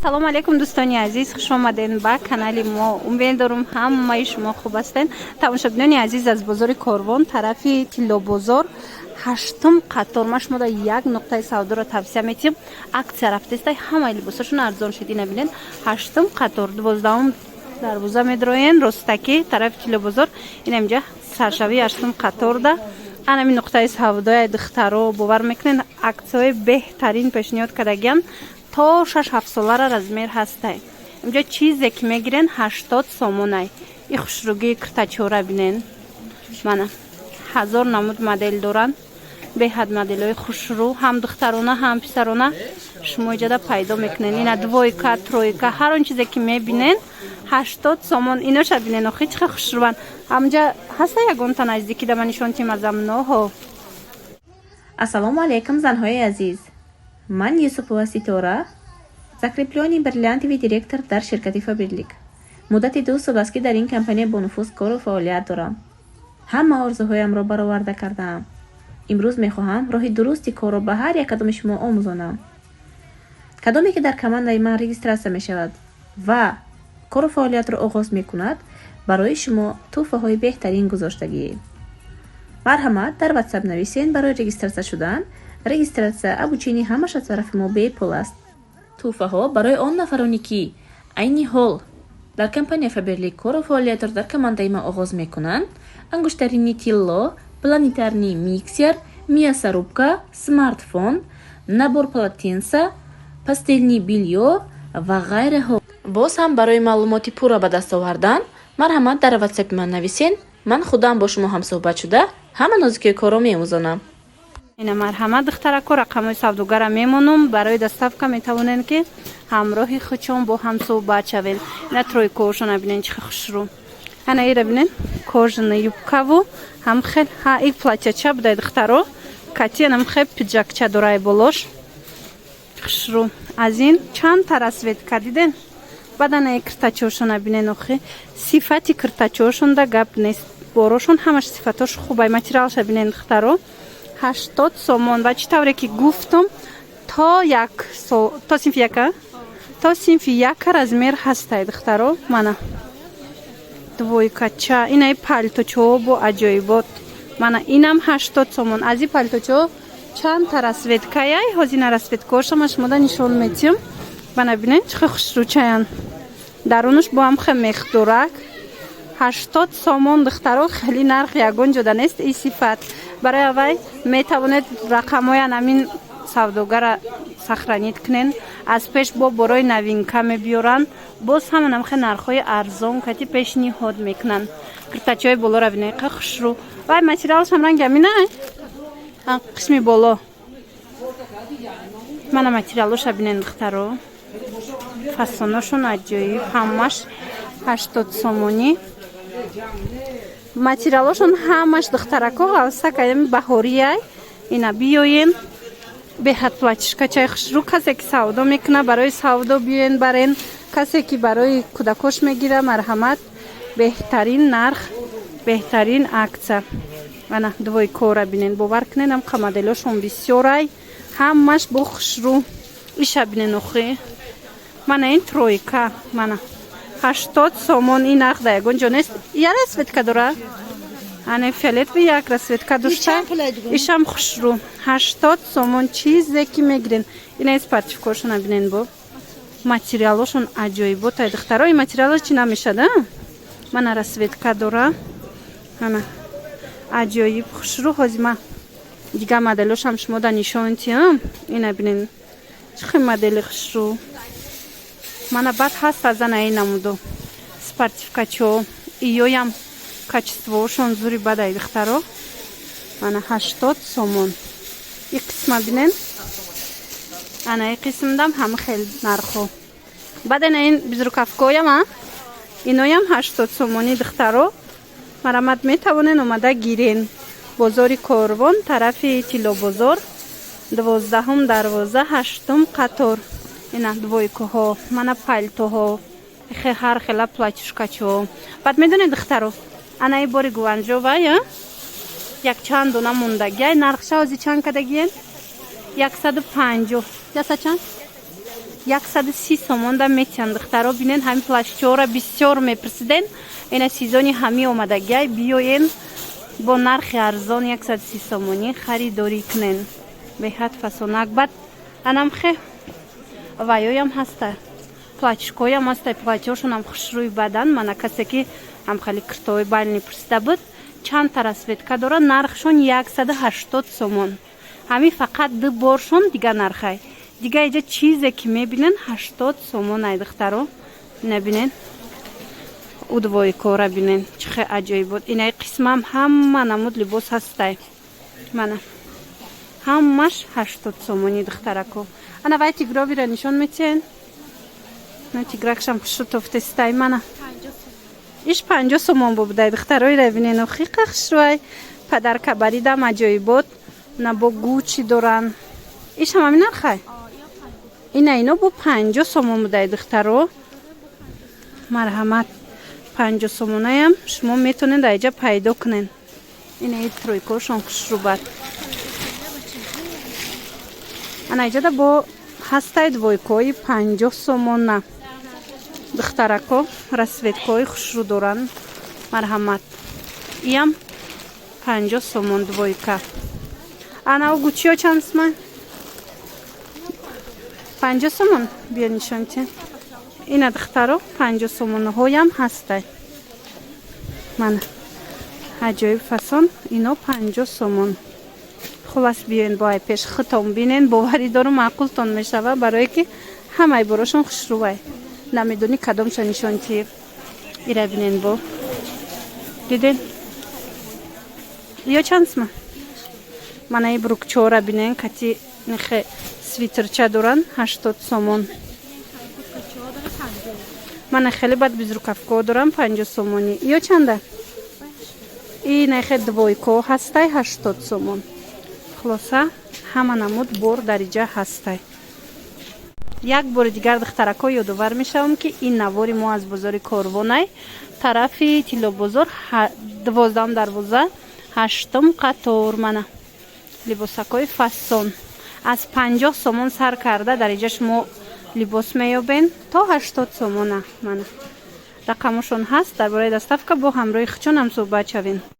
салом алейкум дӯстони азиз, хуш омадед ба канали мо. Умедворам ҳамаи шумо хуб ҳастед. Тамошобинони азиз аз бозори Корвон тарафи Тиллобозор 8-ум қатор ма шуморо як нуқтаи савдоро тавсия метиҳам. Аксия рафтестай ҳамаи либосошон арзон шуд. Ина бинед 8-ум қатор 12-ум дарвоза медроен ростаки тарафи Тиллобозор. Ина инҷа саршавии 8-ум қаторда анами нуқтаи савдои духтаро бовар мекунед. Аксияҳои беҳтарин пешниҳод кардагиам то 6-7 солара размер ҳастай. Инҷа чизе ки мегирен 80 сомонай. И хушругии киртачора бинен. Мана 1000 намуд модель доран. Беҳад моделҳои хушрӯ, ҳам духтарона, ҳам писарона шумо иҷода пайдо мекунед. Ина двойка, тройка, ҳар он чизе ки мебинен 80 сомон. Иноша бинен, охи чиқа хушрӯван. Амҷа ҳаста ягонта наздики да ман нишон тим аз амноҳо. Ассалому алейкум занҳои азиз. Ман Юсупова Ситора, закреплёни бриллиантиви директор дар ширкати Фаберлик. Муддати 2 сол аст ки дар ин компания бо нуфуз кору фаъолият дорам. Ҳама орзуҳоямро бароварда кардаам. имрӯз мехоҳам роҳи дурусти корро ба ҳар як кадоми шумо омӯзонам. Кадоме ки дар командаи ман регистратсия мешавад ва кору фаъолиятро оғоз мекунад, барои шумо тӯҳфаҳои беҳтарин гузоштагием. Марҳамат, дар WhatsApp нависен барои регистратсия шудан. Регистратсия обучение ҳамаш аз тарафи мо бепул аст. Тӯҳфаҳо барои он нафароне ки айни ҳол дар компания Фаберлик кору фаъолиятро дар командаи ман оғоз мекунанд: ангуштарини тилло, планетарный миксер, мясорубка, смартфон, набор полотенца, пастельный белье ва ғайраҳо. Боз ҳам барои маълумоти пурра ба даст овардан марҳамат дар WhatsApp ман нависен. Ман худам бо шумо ҳамсӯҳбат шуда ҳама нозикии корро меомӯзонам. Ина марҳамат духтарако, рақамҳои савдогара мемонам. Барои доставка метавонед ки ҳамроҳи худшон бо ҳам суҳбат шавед. Ина тройкаошона бинен чиқа хушрӯ. Ана ира бинен кожаная юбкаву ҳам хел и платяча будай духтаро. Кати анам хел пиджакча дорай болош. Хушрӯ. Аз ин чанд та расветка диден? Бадана киртачошона бинен охи. Сифати киртачошон да гап нест. Борошон ҳамаш сифатош хубай. Материалша бинен духтаро. 80 сомон. Ва чӣ тавре ки гуфтам то синфи яка размер ҳастай духтаро. Мана двойкача. Инаи палточо бо аҷоибот. Мана инам 80 сомон. Аз и палточо чанд та расветкаяй. Ҳозина расветкаоша ма шумода нишон метиҳам. Бана бинен чиқа хушрӯчаян. Дарунаш бо ҳам хел мех дорак. 80 сомон духтаро, хеле нарх ягон ҷода нест. И сифат барои аввай метавонед рақамҳои анамин савдогара сохранид кунен. Аз пеш бо борои новинка мебиёранд. Боз ҳам анам хел нархҳои арзон кати пешниҳод мекунанд. киртачаҳои болора бинед қа хушрӯ. Вай материалшам ранги аминай. Қисми боло. Мана материалоша бинен духтаро. Фасоношон аҷоиб, ҳамаш 80 сомонӣ. Материалошон ҳамаш духтарако авсакаями баҳорияй. Ина биёен беҳад платишкачаи хушрӯ. Касе ки савдо мекуна барои савдо биёен барен. Касе ки барои кӯдакош мегира марҳамат. Беҳтарин нарх, беҳтарин аксия. Ана двойкора бинен бовар кунед. Ҳам моделошон бисёрай. ҳамаш бо хушрӯ. иша бинен охи. Мана ин тройка. Мана 80 сомон. Ин нарх да ягон ҷо нест. Я расветка дора? Ане фиолетови як расветка дошта. Ишам хушрӯ. 80 сомон. чизе ки мегирен. Ина спортивкошона бинен бо. Материалошон аҷоиботай духтаро. Ин материалаш чӣ намешад? Мана расветка дора. Ана аҷоиб хушрӯ. ҳозир ма дига моделошам шумода нишон тиҳам. Ина бинен чӣ модели хушрӯ. Мана бад ҳаст аз ана ин намуду спортивкачо. иёям качествоошон зури бадай духтаро. Мана 80 сомон. И қисма бинен. Ана и қисмдам ҳама хел нархо. Бадена ин безрукавкоям иноям 80 сомони духтаро. марҳамат метавонен омада гирен. бозори Корвон тарафи Тиллобозор 12-ум дарвоза 8-ум қатор. Ина двойкаҳо, мана палтоҳо, ҳар хела платишкачо. Баъд медонед духтаро, ана и бори гуванҷова як чанд дона мондагиай. Нархша ҳозир чанд кардагиен? 150. Яса чанд? 130 сомон да метиан духтаро бинен ҳами плащора бисёр мепурсиден ина сезони ҳами омадагиай биёен бо нархи арзон 130 сомонӣ харидорӣ кунен беҳад фасонак бад анам хе ваёям ҳаста платишкоям ҳаста платёшонам хушрӯи бадан мана касе ки ҳамхали киртои бальни пурсида буд чанд та расветка дора нархшон 180 сомон ҳами фақат ду боршон дига нархай дига иҷа чизе ки мебинен 80 сомон ай духтаро набинен удвои кора бинен чихе аҷоибот инаи қисмам ҳама намуд либос ҳастай мана ҳамаш 80 сомони духтарако ана вай тигровира нишон метиен на тигракшам хушру тофтестай мана иш 50 сомон бубудай духтарои рабинен охиқа хушруай падарка баридам аҷоибот на бо гучи доран ишам ҳамин нархай ина ино бо 50 сомон будай духтаро марҳамат 50 сомонаям шумо метонед айҷа пайдо кунен инаи тройкошон хушрубат ана иҷада бо ҳастай двойкои 50 сомона духтарако расветкои хушру доран марҳамат иям 50 сомон двойка ана гучиё чандсма 50 сомон бия нишонтен ина духтаро 50 сомонҳоям ҳастай мана аҷоиб фасон ино 50 сомон хулас биёен бо ай пеш хитом бинен боварӣ дорум маъқултон мешава барое ки ҳамаи борошон хушрувай намедонӣ кадомша нишонти ира бинен бо диден ё чандсма мана и брукчора бинен кати нихе свитерча доран 80 сомон мана хеле бад безрукавко дорам 50 сомони ё чанда и нахе двойко ҳастай 80 сомон хулоса ҳама намуд бор дариҷа ҳастай як бори дигар духтарако ёдовар мешавам ки ин навори мо аз бозори корвонай тарафи тиллобозор 12 дарвоза 8 қатор мана либосакои фасон аз 50 сомон сар карда дар иҷа шумо либос меёбен то 80 сомона мана рақамошон ҳаст дар бораи доставка бо ҳамроҳи хичонам суҳбат шавем